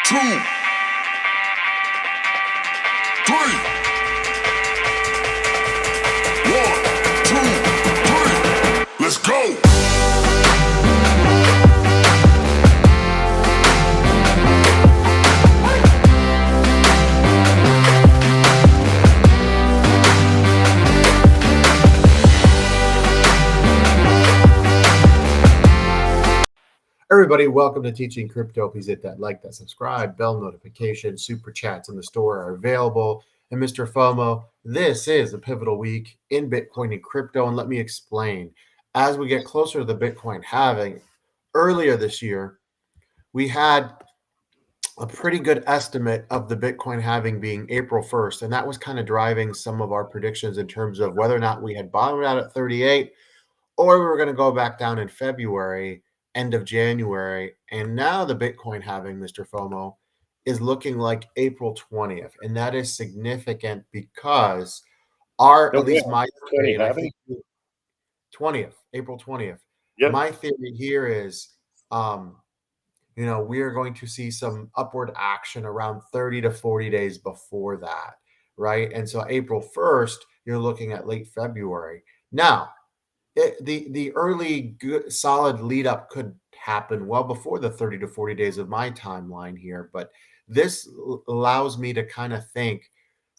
2, 3. 1, 2, 3. Let's go. Everybody, welcome to Teaching Crypto. Please hit that like, that subscribe, bell notification, super chats in the store are available. And Mr. FOMO, this is a pivotal week in Bitcoin and crypto. And let me explain. As we get closer to the Bitcoin halving, earlier this year, we had a pretty good estimate of the Bitcoin halving being April 1st. And that was kind of driving some of our predictions in terms of whether or not we had bottomed out at 38 or we were going to go back down in February, end of January. And now the Bitcoin halving, Mr. FOMO, is looking like April 20th. And that is significant because at least my theory, and I think 20th, April 20th. Yep. My theory here is, we are going to see some upward action around 30 to 40 days before that, right? And so April 1st, you're looking at late February. Now, the early good solid lead up could happen well before the 30 to 40 days of my timeline here, but this allows me to kind of think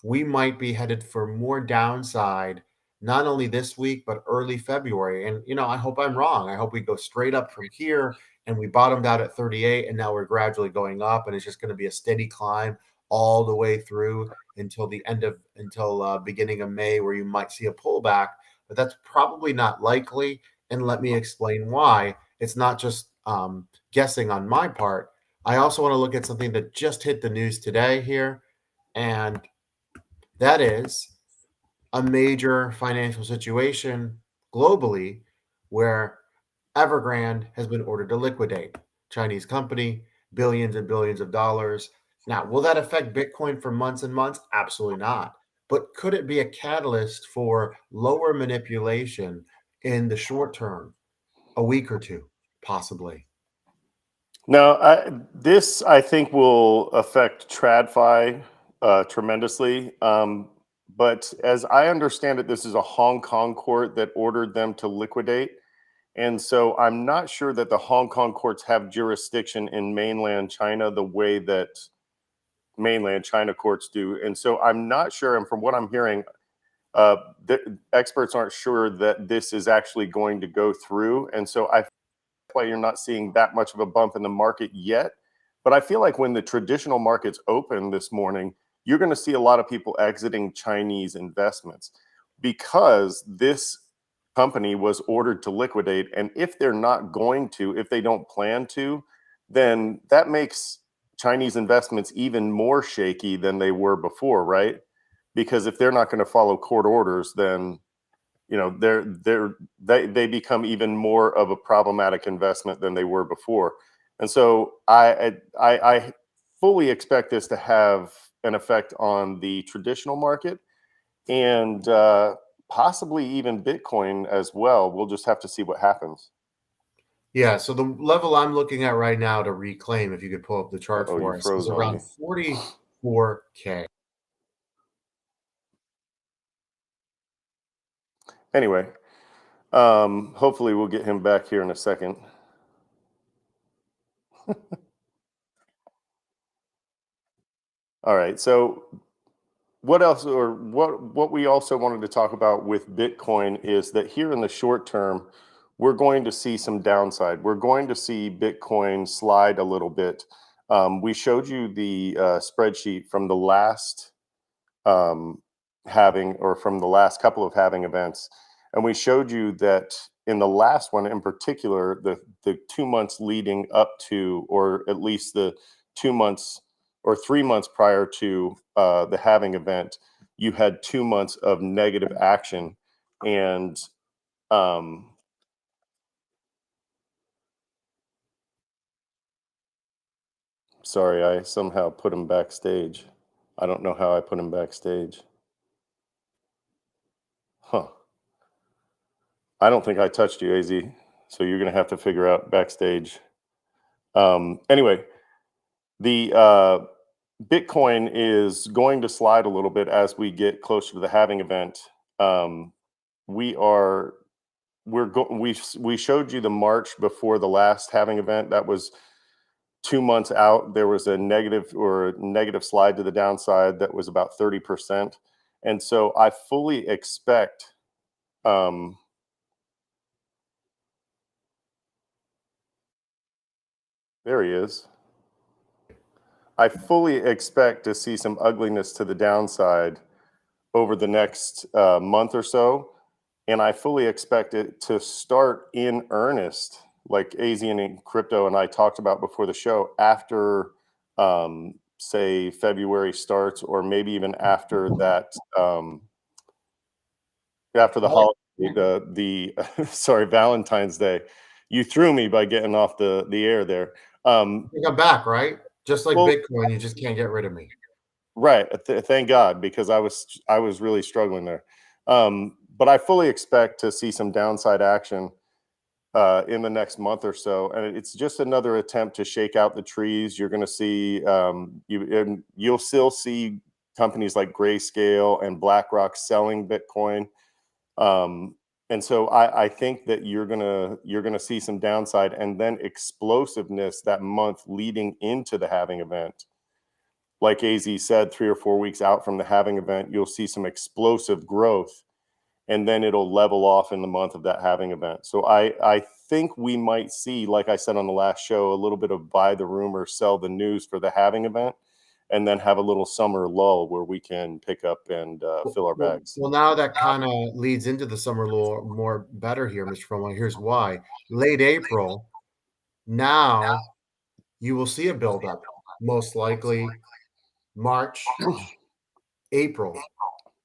we might be headed for more downside, not only this week, but early February. And, I hope I'm wrong. I hope we go straight up from here and we bottomed out at 38 and now we're gradually going up and it's just going to be a steady climb all the way through until beginning of May, where you might see a pullback. But that's probably not likely. And let me explain why. It's not just guessing on my part. I also want to look at something that just hit the news today here. And that is a major financial situation globally where Evergrande has been ordered to liquidate. Chinese company, billions and billions of dollars. Now, will that affect Bitcoin for months and months? Absolutely not. But could it be a catalyst for lower manipulation in the short term, a week or two, possibly? No, this I think will affect TradFi tremendously. But as I understand it, this is a Hong Kong court that ordered them to liquidate. And so I'm not sure that the Hong Kong courts have jurisdiction in mainland China the way that mainland China courts do. And so I'm not sure, and from what I'm hearing, the experts aren't sure that this is actually going to go through. And so that's why you're not seeing that much of a bump in the market yet. But I feel like when the traditional markets open this morning, you're going to see a lot of people exiting Chinese investments because this company was ordered to liquidate. And if they're not going to, if they don't plan to, then that makes Chinese investments even more shaky than they were before, right? Because if they're not going to follow court orders, then they become even more of a problematic investment than they were before. And so I fully expect this to have an effect on the traditional market and possibly even Bitcoin as well. We'll just have to see what happens. Yeah, so the level I'm looking at right now to reclaim, if you could pull up the chart for us, is around 44K. Anyway, hopefully we'll get him back here in a second. All right, so what else, or what we also wanted to talk about with Bitcoin is that here in the short term, we're going to see some downside. We're going to see Bitcoin slide a little bit. We showed you the spreadsheet from the last halving, or from the last couple of halving events. And we showed you that in the last one in particular, the 2 months leading up to, or at least the 2 months or 3 months prior to the halving event, you had 2 months of negative action. And sorry, I somehow put him backstage. I don't know how I put him backstage. Huh. I don't think I touched you, AZ. So you're going to have to figure out backstage. Anyway, The Bitcoin is going to slide a little bit as we get closer to the halving event. We showed you the March before the last halving event. That was 2 months out. There was a negative slide to the downside that was about 30%. And so I fully expect there he is. I fully expect to see some ugliness to the downside over the next month or so. And I fully expect it to start in earnest, like AZcrypto and I talked about before the show, after, say, February starts, or maybe even after that, after the holiday, sorry, Valentine's Day. You threw me by getting off the air there. I think I'm back, right? Just like Well, Bitcoin, you just can't get rid of me. right. Thank God, because I was really struggling there. But I fully expect to see some downside action in the next month or so, and it's just another attempt to shake out the trees. You're going to see you'll still see companies like Grayscale and BlackRock selling Bitcoin, and so I think that you're gonna see some downside and then explosiveness that month leading into the halving event. Like AZ said, 3 or 4 weeks out from the halving event, you'll see some explosive growth, and then it'll level off in the month of that halving event. So I think we might see, like I said on the last show, a little bit of buy the rumor, sell the news for the halving event, and then have a little summer lull where we can pick up and fill our bags. Well, now that kind of leads into the summer law more better here, Mr. FOMO. Here's why. Late April, now you will see a buildup, most likely March, April,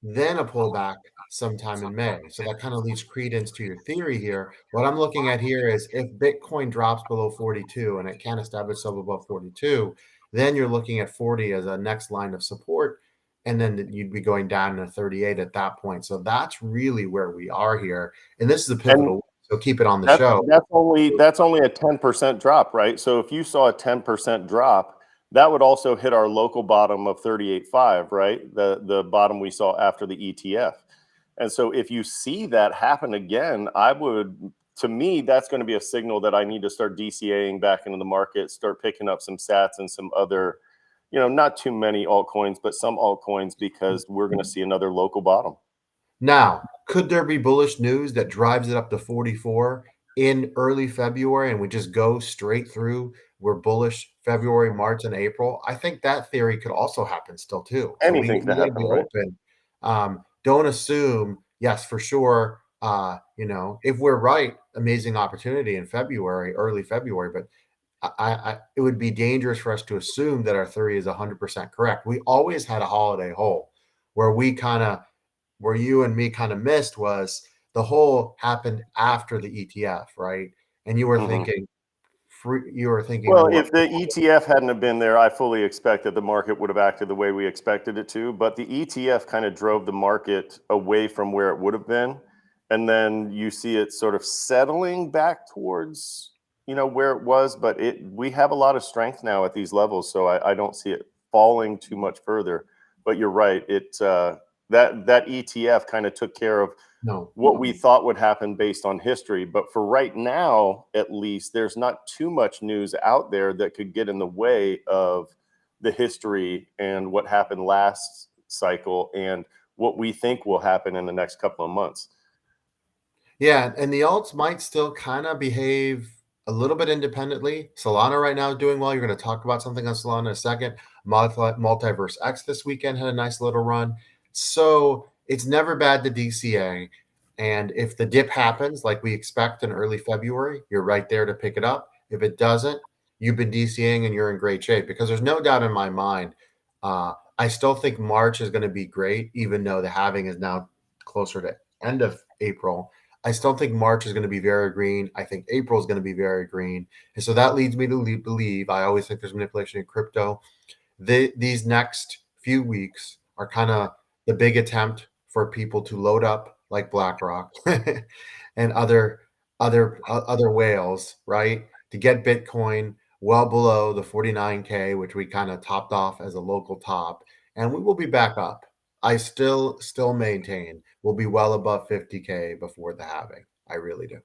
then a pullback sometime in May. So that kind of leads credence to your theory here. What I'm looking at here is if Bitcoin drops below 42 and it can't establish itself above 42, then you're looking at 40 as a next line of support. And then you'd be going down to 38 at that point. So that's really where we are here. And this is a pivotal. And so keep it on the show. that's only a 10% drop, right? So if you saw a 10% drop, that would also hit our local bottom of 38.5, right? The bottom we saw after the ETF. And so if you see that happen again, to me, that's going to be a signal that I need to start DCAing back into the market, start picking up some sats and some other, not too many altcoins, but some altcoins, because we're going to see another local bottom. Now, could there be bullish news that drives it up to 44 in early February and we just go straight through? We're bullish February, March, and April. I think that theory could also happen still too. So we Anything got can to be happen, right? open. Don't assume, yes, for sure. If we're right, amazing opportunity in February, early February, but it would be dangerous for us to assume that our theory is 100% correct. We always had a holiday hole where where you and me kind of missed was the hole happened after the ETF, right? And you were thinking, Well, more. if the ETF hadn't have been there, I fully expect that the market would have acted the way we expected it to. But the ETF kind of drove the market away from where it would have been. And then you see it sort of settling back towards, where it was. But we have a lot of strength now at these levels. So I don't see it falling too much further. But you're right. That ETF kind of took care of what we thought would happen based on history. But for right now, at least, there's not too much news out there that could get in the way of the history and what happened last cycle and what we think will happen in the next couple of months. Yeah, and the alts might still kind of behave a little bit independently. Solana right now is doing well. You're going to talk about something on Solana in a second. Multiverse X this weekend had a nice little run. So it's never bad to DCA. And if the dip happens like we expect in early February, you're right there to pick it up. If it doesn't, you've been DCAing and you're in great shape, because there's no doubt in my mind. I still think March is going to be great, even though the halving is now closer to end of April. I still think March is going to be very green. I think April is going to be very green. And so that leads me to believe, I always think there's manipulation in crypto. These next few weeks are kind of the big attempt for people to load up like BlackRock and other whales, right? To get Bitcoin well below the 49K, which we kind of topped off as a local top, and we will be back up. I still maintain we'll be well above 50K before the halving. I really do.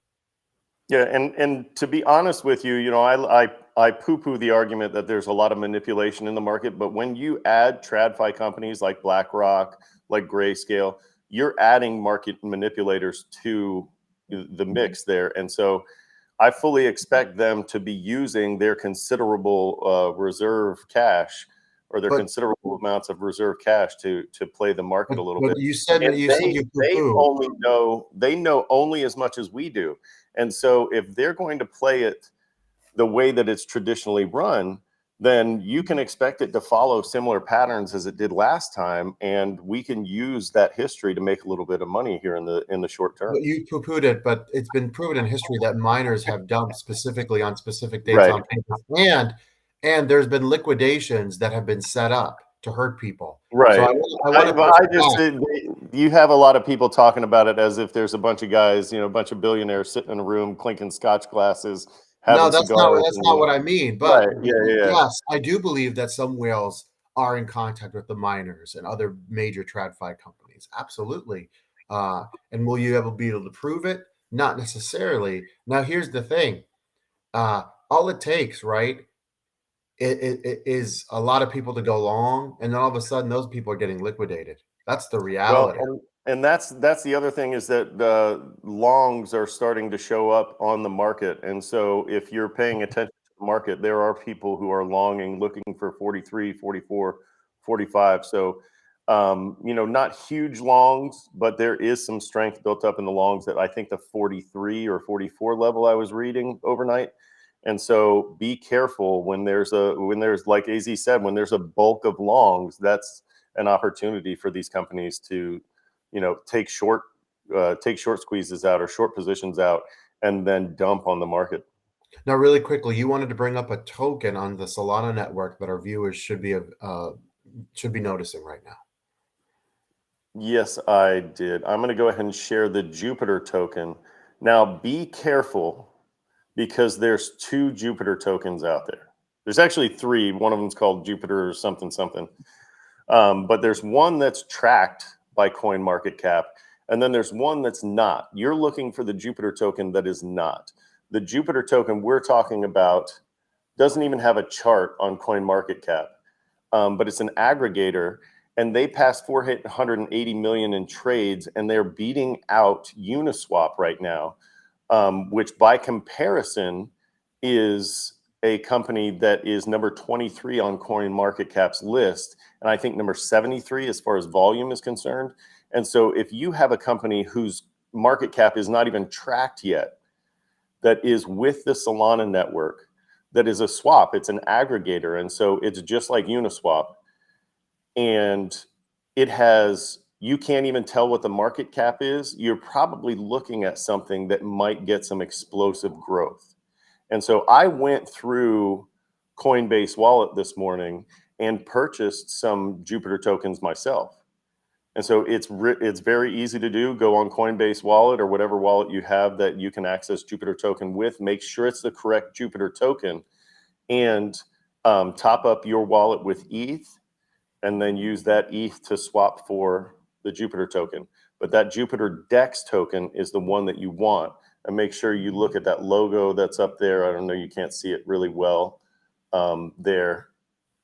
Yeah, and to be honest with you, I poo-poo the argument that there's a lot of manipulation in the market, but when you add TradFi companies like BlackRock, like Grayscale, you're adding market manipulators to the mix there, and so I fully expect them to be using their considerable reserve cash or their But considerable amounts of reserve cash to play the market a little bit. you said And you they poo-poo. only know only as much as we do. And so if they're going to play it the way that it's traditionally run, then you can expect it to follow similar patterns as it did last time, and we can use that history to make a little bit of money here in the short term. You poo-pooed it, but it's been proven in history that miners have dumped specifically on specific dates Right. on purpose, and there's been liquidations that have been set up to hurt people. Right. So I want to. You have a lot of people talking about it as if there's a bunch of guys, a bunch of billionaires sitting in a room clinking scotch glasses, having No, that's cigars. not what I mean. But Right. Yeah. yes, I do believe that some whales are in contact with the miners and other major TradFi companies. Absolutely. And will you ever be able to prove it? Not necessarily. Now, here's the thing. All it takes, right, it is a lot of people to go long, and then all of a sudden those people are getting liquidated. That's the Well, reality. and that's the other thing is that the longs are starting to show up on the market. And so if you're paying attention to the market, there are people who are longing, looking for 43, 44, 45. So, not huge longs, but there is some strength built up in the longs that I think the 43 or 44 level I was reading overnight. And so be careful when there's like AZ said, when there's a bulk of longs, that's an opportunity for these companies to, take short squeezes out or short positions out and then dump on the market. Now, really quickly, you wanted to bring up a token on the Solana network that our viewers should be noticing right now. Yes, I did. I'm going to go ahead and share the Jupiter token. Now, be careful because there's 2 Jupiter tokens out there. There's actually 3. One of them's called Jupiter something something. But there's one that's tracked by CoinMarketCap, and then there's one that's not. You're looking for the Jupiter token that is not. The Jupiter token we're talking about doesn't even have a chart on CoinMarketCap, but it's an aggregator, and they passed 480 million in trades, and they're beating out Uniswap right now, which by comparison is a company that is number 23 on CoinMarketCap's list, and I think number 73 as far as volume is concerned. And so if you have a company whose market cap is not even tracked yet, that is with the Solana network, that is a swap, it's an aggregator, and so it's just like Uniswap, and you can't even tell what the market cap is, you're probably looking at something that might get some explosive growth. And so I went through Coinbase Wallet this morning and purchased some Jupiter tokens myself. And so it's very easy to do. Go on Coinbase Wallet or whatever wallet you have that you can access Jupiter token with. Make sure it's the correct Jupiter token, and top up your wallet with ETH, and then use that ETH to swap for the Jupiter token. But that Jupiter DEX token is the one that you want. And make sure you look at that logo that's up there. I don't know, you can't see it really well there,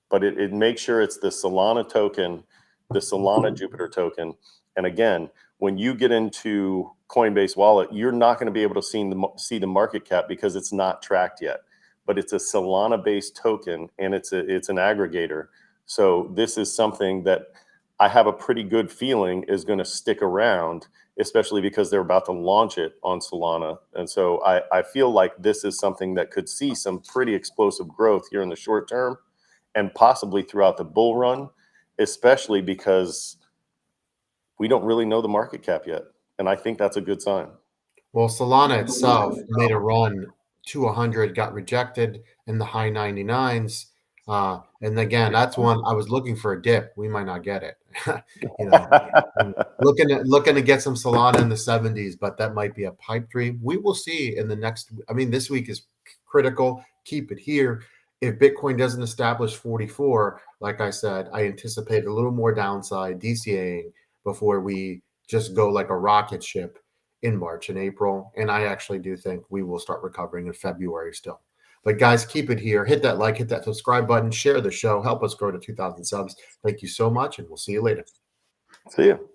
but it makes sure it's the Solana token, the Solana Jupiter token. And again, when you get into Coinbase Wallet, you're not going to be able to see the market cap because it's not tracked yet. But it's a Solana-based token, and it's an aggregator. So this is something that I have a pretty good feeling is going to stick around, especially because they're about to launch it on Solana. And so I feel like this is something that could see some pretty explosive growth here in the short term and possibly throughout the bull run, especially because we don't really know the market cap yet. And I think that's a good sign. Well, Solana itself made a run to 100, got rejected in the high 99s. And again, that's one I was looking for a dip. We might not get it. Looking to get some Solana in the 70s, but that might be a pipe dream. We will see in the next. I mean, this week is critical. Keep it here. if Bitcoin doesn't establish 44, like I said, I anticipate a little more downside DCAing before we just go like a rocket ship in March and April. And I actually do think we will start recovering in February still. But guys, keep it here. Hit that like, hit that subscribe button, share the show, help us grow to 2,000 subs. Thank you so much, and we'll see you later. See you.